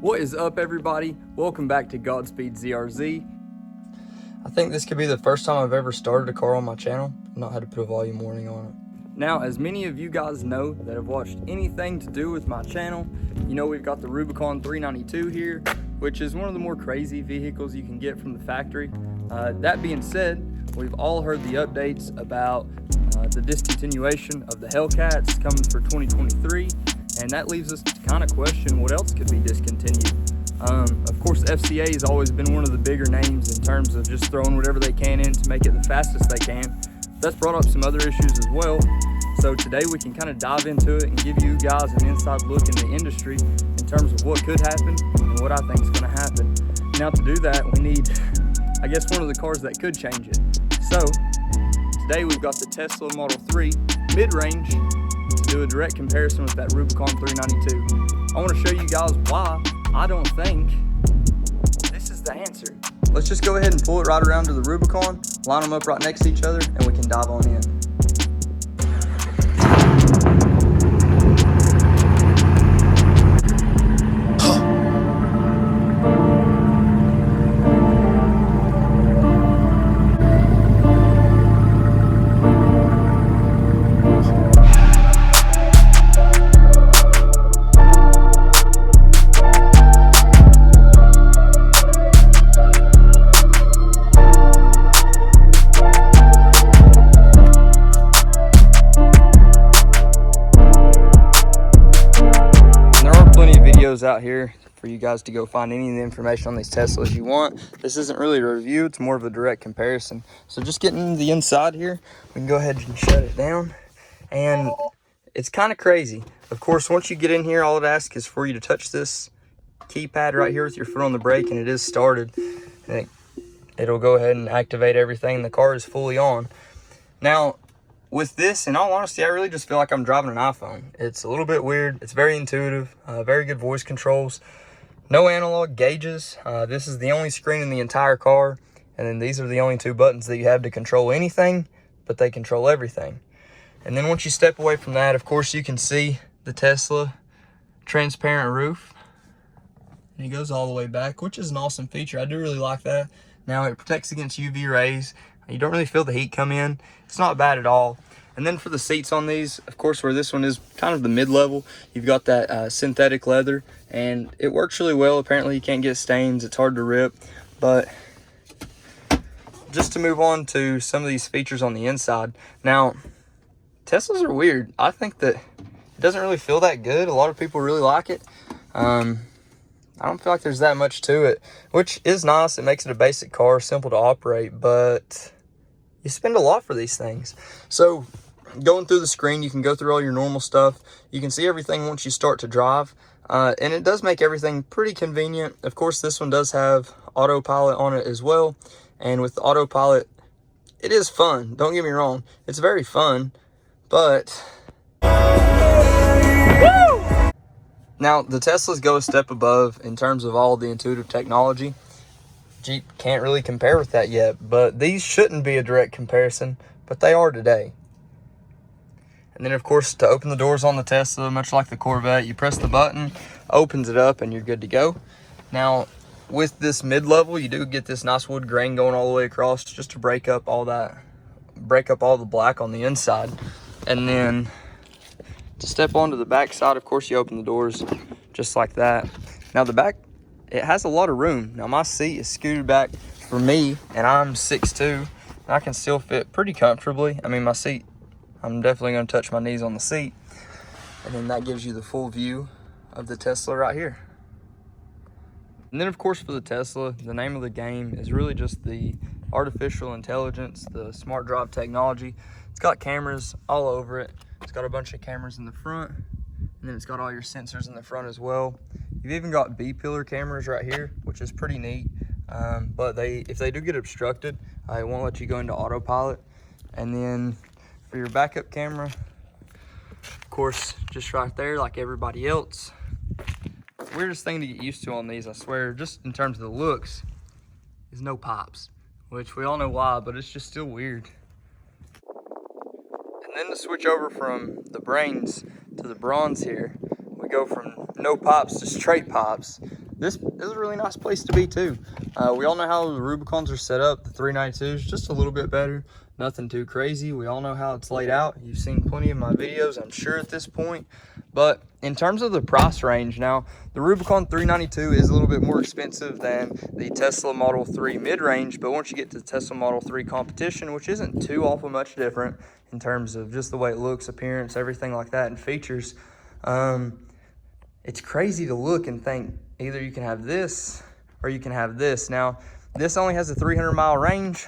What is up, everybody? Welcome back to Godspeed ZRZ. I think this could be the first time I've ever started a car on my channel and not had to put a volume warning on it. Now, as many of you guys know that have watched anything to do with my channel, you know we've got the Rubicon 392 here, which is one of the more crazy vehicles you can get from the factory. That being said, we've all heard the updates about the discontinuation of the Hellcats coming for 2023, and that leaves us to kind of question what else could be discontinued. Of course, FCA has always been one of the bigger names in terms of just throwing whatever they can in to make it the fastest they can. That's brought up some other issues as well. So today we can kind of dive into it and give you guys an inside look in the industry in terms of what could happen and what I think is going to happen. Now, to do that, we need, I guess, one of the cars that could change it. So today we've got the Tesla Model 3 mid-range to do a direct comparison with that Rubicon 392. I want to show you guys why I don't think this is the answer. Let's just go ahead and pull it right around to the Rubicon, line them up right next to each other, and we can dive on in. Out here for you guys to go find any of the information on these Teslas you want. This isn't really a review, it's more of a direct comparison. So just getting the inside here, we can go ahead and shut it down, and it's kind of crazy. Of course, once you get in here, all it asks is for you to touch this keypad right here with your foot on the brake, and it is started, and it'll go ahead and activate everything. The car is fully on. Now with this, in all honesty, I really just feel like I'm driving an iPhone. It's a little bit weird. It's very intuitive, very good voice controls. No analog gauges. This is the only screen in the entire car. And then these are the only two buttons that you have to control anything, but they control everything. And then once you step away from that, of course, you can see the Tesla transparent roof. And it goes all the way back, which is an awesome feature. I do really like that. Now, it protects against UV rays. You don't really feel the heat come in. It's not bad at all. And then for the seats on these, of course, where this one is kind of the mid-level, you've got that synthetic leather, and it works really well. Apparently you can't get stains, it's hard to rip. But just to move on to some of these features on the inside. Now, Teslas are weird. I think that it doesn't really feel that good. A lot of people really like it. I don't feel like there's that much to it, which is nice. It makes it a basic car, simple to operate, but you spend a lot for these things. So going through the screen, you can go through all your normal stuff. You can see everything once you start to drive, and it does make everything pretty convenient. Of course, this one does have autopilot on it as well, and with the autopilot, it is fun. Don't get me wrong, it's very fun, but now the Teslas go a step above in terms of all the intuitive technology. Jeep can't really compare with that yet, but these shouldn't be a direct comparison, but they are today. And then, of course, to open the doors on the Tesla, much like the Corvette, you press the button, opens it up, and you're good to go. Now, with this mid-level, you do get this nice wood grain going all the way across just to break up all the black on the inside. And then to step onto the back side, of course, you open the doors just like that. Now, the back, it has a lot of room. Now, my seat is scooted back for me, and I'm 6'2", and I can still fit pretty comfortably. I mean, my seat, I'm definitely going to touch my knees on the seat. And then that gives you the full view of the Tesla right here. And then, of course, for the Tesla, the name of the game is really just the artificial intelligence, the smart drive technology. It's got cameras all over it. It's got a bunch of cameras in the front, and then it's got all your sensors in the front as well. You've even got B-pillar cameras right here, which is pretty neat. But if they do get obstructed, it won't let you go into autopilot. And then for your backup camera, of course, just right there like everybody else. Weirdest thing to get used to on these, I swear, just in terms of the looks, is no pops, which we all know why, but it's just still weird. And then to switch over from the brains to the bronze here, we go from no pops to straight pops. this is a really nice place to be too. We all know how the Rubicons are set up. The 392 is just a little bit better. Nothing too crazy. We all know how it's laid out. You've seen plenty of my videos, I'm sure, at this point. But in terms of the price range, now, the Rubicon 392 is a little bit more expensive than the Tesla Model 3 mid-range, but once you get to the Tesla Model 3 competition, which isn't too awful much different in terms of just the way it looks, appearance, everything like that, and features, it's crazy to look and think either you can have this or you can have this. Now, this only has a 300-mile range.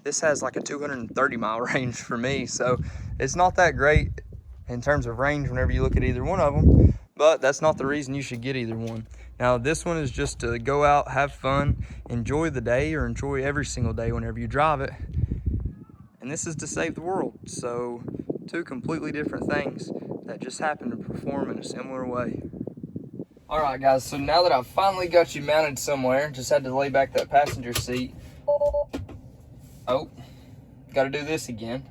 This has like a 230-mile range for me, so it's not that great in terms of range whenever you look at either one of them, but that's not the reason you should get either one. Now, this one is just to go out, have fun, enjoy the day, or enjoy every single day whenever you drive it. And this is to save the world. So, two completely different things that just happen to perform in a similar way. All right, guys, so now that I've finally got you mounted somewhere, just had to lay back that passenger seat. Oh, got to do this again.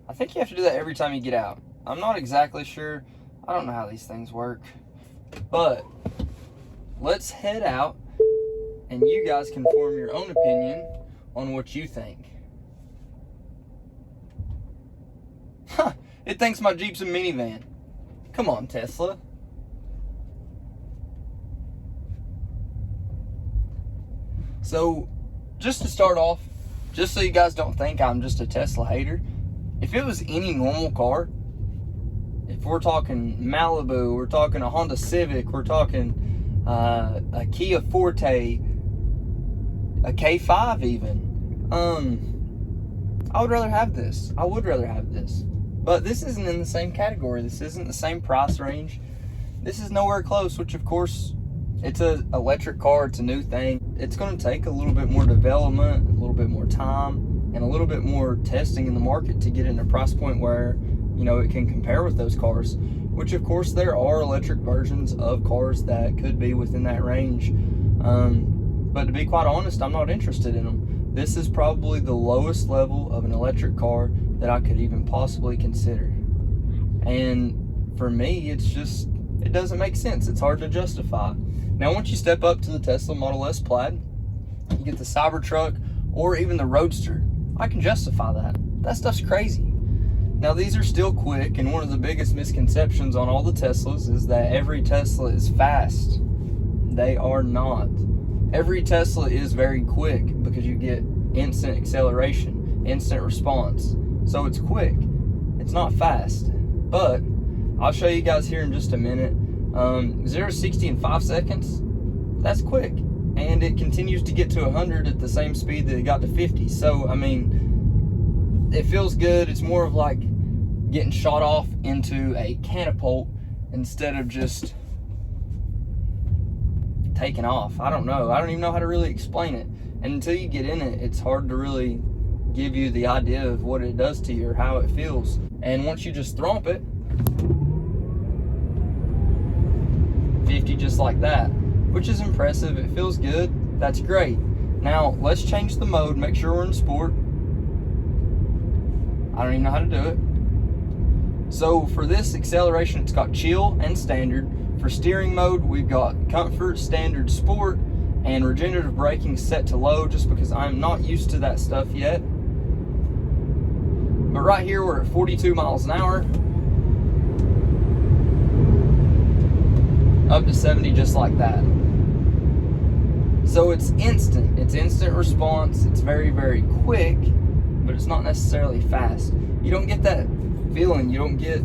I think you have to do that every time you get out. I'm not exactly sure. I don't know how these things work. But let's head out and you guys can form your own opinion on what you think. Huh, it thinks my Jeep's a minivan. Come on, Tesla. So, just to start off, just so you guys don't think I'm just a Tesla hater, if it was any normal car, if we're talking Malibu, we're talking a Honda Civic, we're talking a Kia Forte, a K5 even, I would rather have this. I would rather have this. But this isn't in the same category. This isn't the same price range. This is nowhere close, which of course, it's an electric car, it's a new thing. It's going to take a little bit more development, a little bit more time, and a little bit more testing in the market to get in a price point where, you know, it can compare with those cars. Which of course there are electric versions of cars that could be within that range. But to be quite honest, I'm not interested in them. This is probably the lowest level of an electric car that I could even possibly consider. And for me, it's just, it doesn't make sense. It's hard to justify. Now, once you step up to the Tesla Model S Plaid, you get the Cybertruck or even the Roadster. I can justify that. That stuff's crazy. Now, these are still quick, and one of the biggest misconceptions on all the Teslas is that every Tesla is fast. They are not. Every Tesla is very quick because you get instant acceleration, instant response. So it's quick. It's not fast. But I'll show you guys here in just a minute. 0 to 60 in 5 seconds, that's quick. And it continues to get to 100 at the same speed that it got to 50. So, I mean, it feels good. It's more of like getting shot off into a catapult instead of just taking off. I don't know. I don't even know how to really explain it. And until you get in it, it's hard to really give you the idea of what it does to you or how it feels. And once you just thromp it, 50 just like that, which is impressive. It feels good. That's great. Now, let's change the mode. Make sure we're in sport. I don't even know how to do it. So for this acceleration, it's got chill and standard. For steering mode, we've got comfort, standard, sport, and regenerative braking set to low just because I'm not used to that stuff yet. But right here, we're at 42 miles an hour. Up to 70 just like that. So it's instant response. It's very, very quick, but it's not necessarily fast. You don't get that feeling. You don't get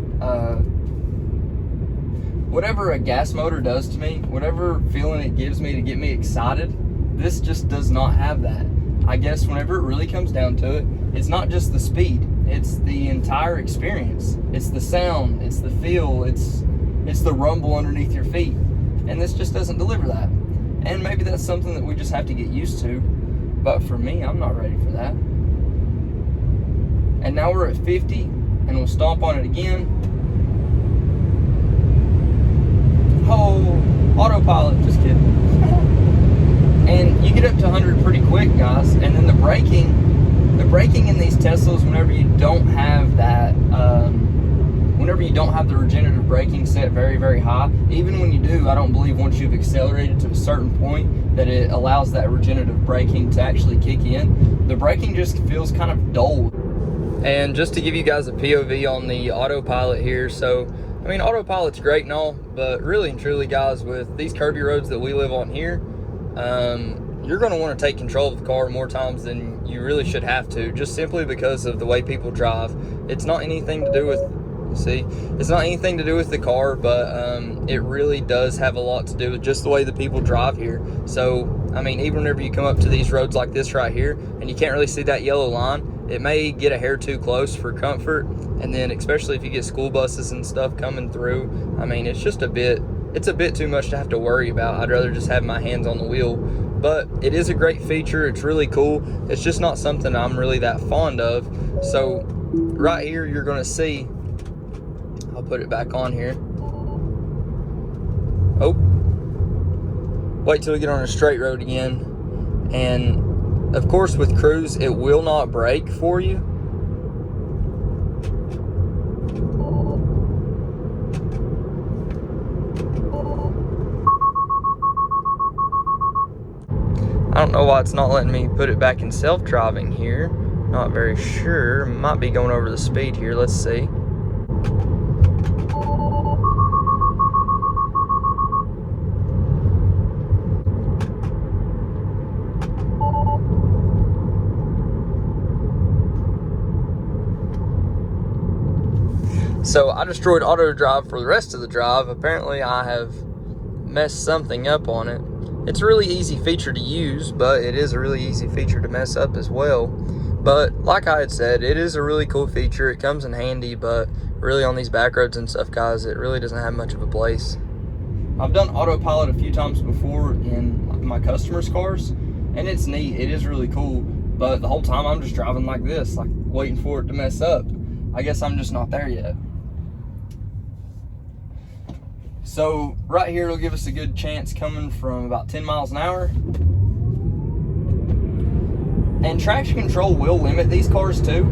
whatever a gas motor does to me, whatever feeling it gives me to get me excited. This just does not have that. I guess whenever it really comes down to it, it's not just the speed, it's the entire experience. It's the sound, it's the feel, it's the rumble underneath your feet. And this just doesn't deliver that. And maybe that's something that we just have to get used to. But for me, I'm not ready for that. And now we're at 50, and we'll stomp on it again. Oh, autopilot, just kidding. And you get up to 100 pretty quick, guys. And then the braking in these Teslas, whenever you don't have that, whenever you don't have the regenerative braking set very, very high, even when you do, I don't believe once you've accelerated to a certain point that it allows that regenerative braking to actually kick in. The braking just feels kind of dull. And just to give you guys a POV on the autopilot here, so I mean, autopilot's great and all, but really and truly, guys, with these curvy roads that we live on here, you're going to want to take control of the car more times than you really should have to, just simply because of the way people drive. It's not anything to do with, it's not anything to do with the car, but it really does have a lot to do with just the way the people drive here. So, I mean, even whenever you come up to these roads like this right here, and you can't really see that yellow line, it may get a hair too close for comfort, and then especially if you get school buses and stuff coming through, I mean, it's a bit too much to have to worry about. I'd rather just have my hands on the wheel. But it is a great feature. It's really cool. It's just not something I'm really that fond of. So right here, you're going to see, I'll put it back on here. Oh, wait till we get on a straight road again. And of course, with cruise, it will not brake for you. I don't know why it's not letting me put it back in self-driving here. Not very sure. Might be going over the speed here. Let's see. So I destroyed auto drive for the rest of the drive. Apparently I have messed something up on it. It's a really easy feature to use, but it is a really easy feature to mess up as well. But like I had said, it is a really cool feature. It comes in handy, but really on these back roads and stuff, guys, it really doesn't have much of a place. I've done autopilot a few times before in my customers' cars, and it's neat. It is really cool, but the whole time I'm just driving like this, like waiting for it to mess up. I guess I'm just not there yet. So right here, it'll give us a good chance coming from about 10 miles an hour. And traction control will limit these cars too.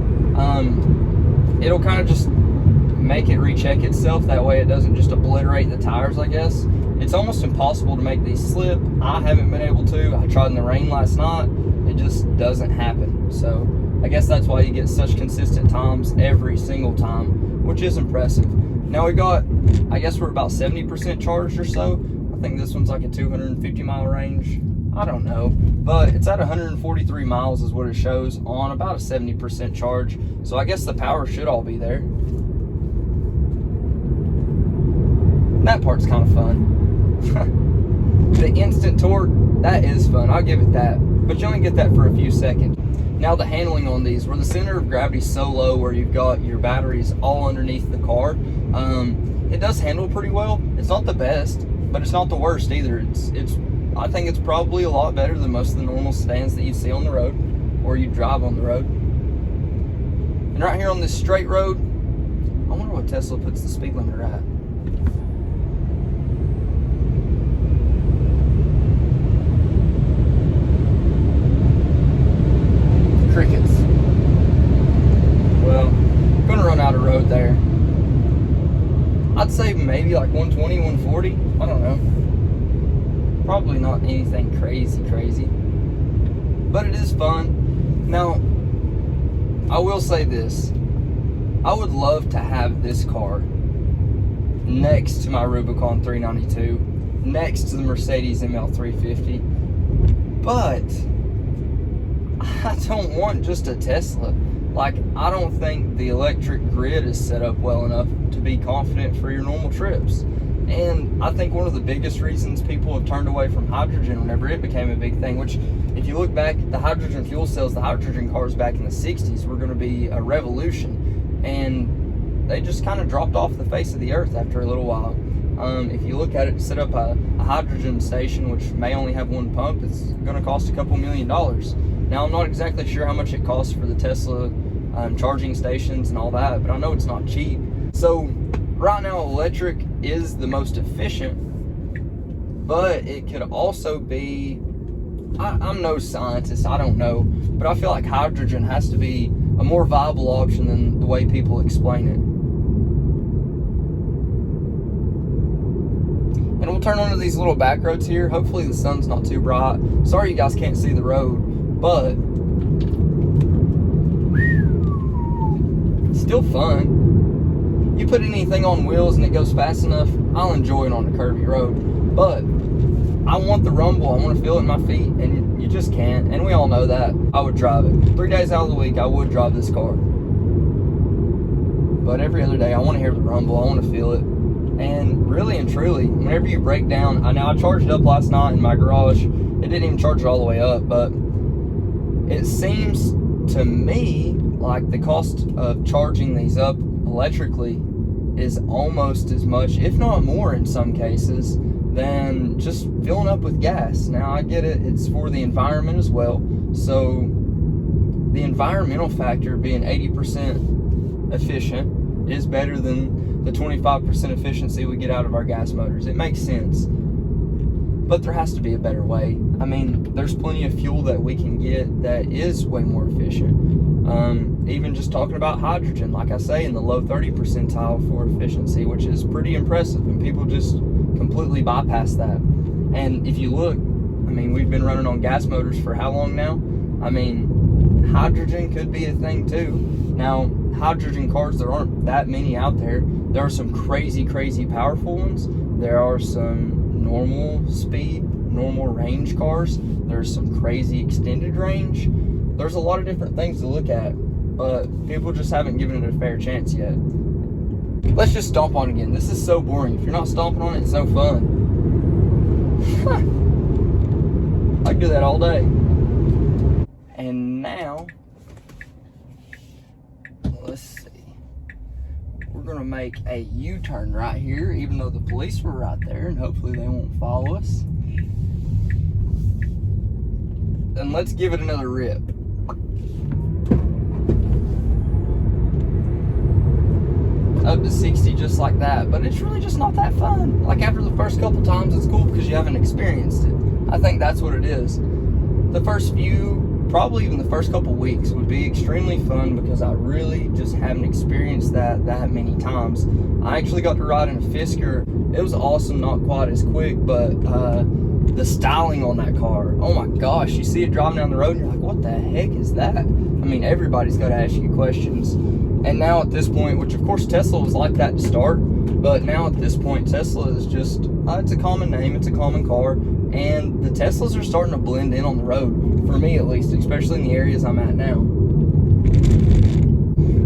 It'll kind of just make it recheck itself. That way it doesn't just obliterate the tires, I guess. It's almost impossible to make these slip. I haven't been able to. I tried in the rain last night. It just doesn't happen. So I guess that's why you get such consistent times every single time, which is impressive. Now we got, I guess we're about 70% charged or so. I think this one's like a 250 mile range. I don't know, but it's at 143 miles is what it shows on about a 70% charge. So I guess the power should all be there. That part's kind of fun. The instant torque, that is fun. I'll give it that. But you only get that for a few seconds. Now the handling on these, where the center of gravity is so low, where you've got your batteries all underneath the car, it does handle pretty well. It's not the best, but it's not the worst either. I think it's probably a lot better than most of the normal sedans that you see on the road, or you drive on the road. And right here on this straight road, I wonder what Tesla puts the speed limiter at. Crickets. Well, I'm gonna run out of road there. I'd say maybe like 120, 140. I don't know. Probably not anything crazy. But it is fun. Now, I will say this. I would love to have this car next to my Rubicon 392, next to the Mercedes ML350. But I don't want just a Tesla. Like, I don't think the electric grid is set up well enough to be confident for your normal trips. And I think one of the biggest reasons people have turned away from hydrogen whenever it became a big thing, which if you look back, the hydrogen fuel cells, the hydrogen cars back in the 60s were going to be a revolution. And they just kind of dropped off the face of the earth after a little while. If you look at it, to set up a hydrogen station, which may only have one pump, it's going to cost a couple $1 million. Now, I'm not exactly sure how much it costs for the Tesla charging stations and all that, but I know it's not cheap. So right now, electric is the most efficient, but it could also be, I'm no scientist, I don't know, but I feel like hydrogen has to be a more viable option than the way people explain it. we'll turn onto these little back roads here. Hopefully the sun's not too bright. Sorry you guys can't see the road, but still fun. You put anything on wheels and it goes fast enough, I'll enjoy it on a curvy road. But I want the rumble, I want to feel it in my feet, and you just can't, and we all know that. I would drive it. 3 days out of the week, I would drive this car. But every other day, I want to hear the rumble, I want to feel it. And really and truly, whenever you break down, I charged it up last night in my garage. It didn't even charge it all the way up, but it seems to me like the cost of charging these up electrically is almost as much, if not more in some cases, than just filling up with gas. Now I get it, it's for the environment as well. So the environmental factor being 80% efficient is better than the 25% efficiency we get out of our gas motors. It makes sense. But there has to be a better way. I mean, there's plenty of fuel that we can get that is way more efficient. Even just talking about hydrogen, like I say, in the low 30 percentile for efficiency, which is pretty impressive, and people just completely bypass that. And if you look, I mean, we've been running on gas motors for how long now? I mean, hydrogen could be a thing too. Now, hydrogen cars, there aren't that many out there. There are some crazy powerful ones. There are some normal speed, normal range cars. There's some crazy extended range. There's a lot of different things to look at, but people just haven't given it a fair chance yet. Let's just stomp on it again. This is so boring. If you're not stomping on it, it's no fun. I could do that all day. And now, let's see. We're gonna make a U-turn right here, even though the police were right there, and hopefully they won't follow us. And let's give it another rip. Up to 60 just like that, but it's really just not that fun. Like after the first couple times it's cool because you haven't experienced it. I think that's what it is. The first few, probably even the first couple weeks would be extremely fun because I really just haven't experienced that many times. I actually got to ride in a Fisker. It was awesome, not quite as quick, but the styling on that car, oh my gosh, you see it driving down the road and you're like, what the heck is that? I mean, everybody's got to ask you questions. And now at this point, which of course Tesla was like that to start, but now at this point Tesla is just, it's a common name, it's a common car, and the Teslas are starting to blend in on the road, for me at least, especially in the areas I'm at now.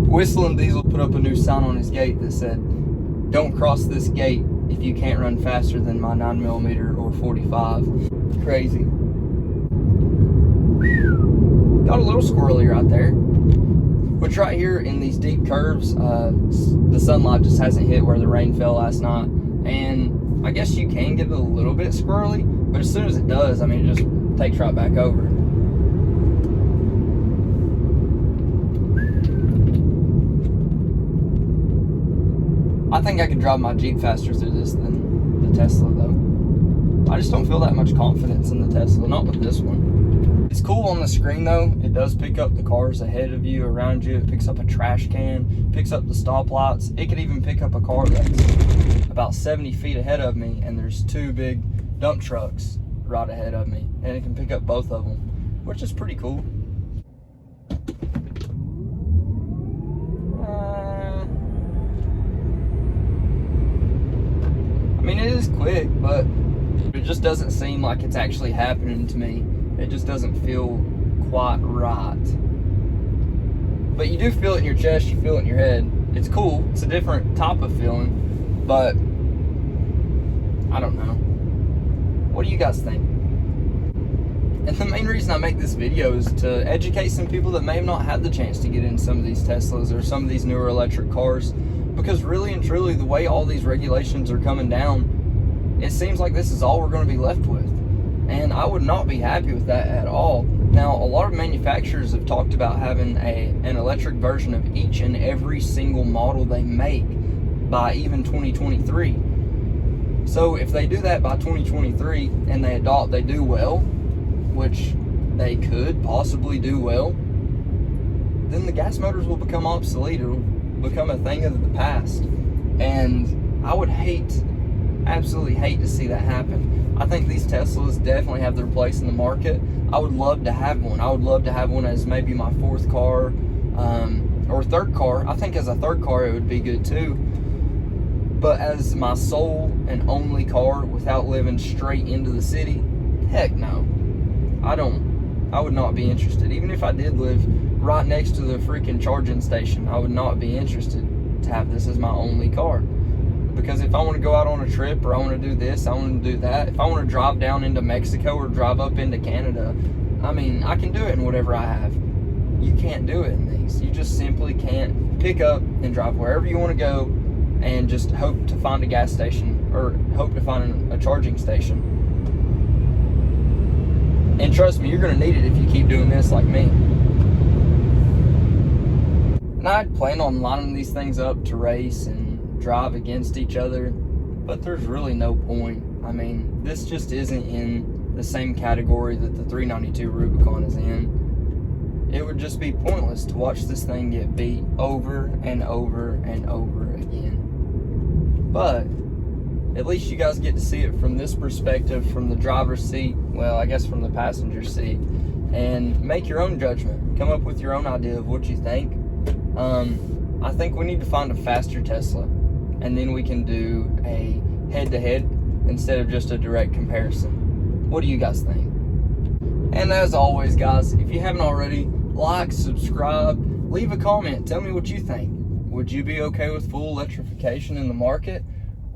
Whistling Diesel put up a new sign on his gate that said, don't cross this gate if you can't run faster than my 9mm or 45. Crazy. Got a little squirrely right there. Which right here in these deep curves, the sunlight just hasn't hit where the rain fell last night. And I guess you can get it a little bit squirrely, but as soon as it does, I mean, it just takes right back over. I think I could drive my Jeep faster through this than the Tesla though. I just don't feel that much confidence in the Tesla, not with this one. It's cool on the screen though. It does pick up the cars ahead of you, around you. It picks up a trash can, picks up the stoplights. It could even pick up a car that's about 70 feet ahead of me, and there's two big dump trucks right ahead of me, and it can pick up both of them, which is pretty cool. I mean, it is quick, but it just doesn't seem like it's actually happening to me. It just doesn't feel quite right. But you do feel it in your chest, you feel it in your head. It's cool, it's a different type of feeling, but I don't know. What do you guys think? And the main reason I make this video is to educate some people that may have not had the chance to get in some of these Teslas or some of these newer electric cars, because really and truly, the way all these regulations are coming down, it seems like this is all we're going to be left with. And I would not be happy with that at all. Now, a lot of manufacturers have talked about having an electric version of each and every single model they make by even 2023. So if they do that by 2023 and they do well, which they could possibly do well, then the gas motors will become obsolete. It'll become a thing of the past. And I would hate Absolutely hate to see that happen. I think these Teslas definitely have their place in the market. I would love to have one. I would love to have one as maybe my fourth car, or third car. I think as a third car it would be good too. But as my sole and only car without living straight into the city, heck no. I would not be interested. Even if I did live right next to the freaking charging station, I would not be interested to have this as my only car. Because if I want to go out on a trip, or I want to do this, I want to do that, if I want to drive down into Mexico or drive up into Canada, I mean, I can do it in whatever I have. You can't do it in these. You just simply can't pick up and drive wherever you want to go and just hope to find a gas station, or hope to find a charging station. And trust me, you're going to need it if you keep doing this like me. And I'd plan on lining these things up to race and drive against each other, but there's really no point. I mean, this just isn't in the same category that the 392 Rubicon is in. It would just be pointless to watch this thing get beat over and over and over again. But at least you guys get to see it from this perspective, from the driver's seat, well, I guess from the passenger seat, and make your own judgment. Come up with your own idea of what you think. I think we need to find a faster Tesla, and then we can do a head-to-head instead of just a direct comparison. What do you guys think? And as always, guys, if you haven't already, like, subscribe, leave a comment. Tell me what you think. Would you be okay with full electrification in the market?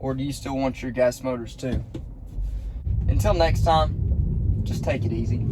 Or do you still want your gas motors too? Until next time, just take it easy.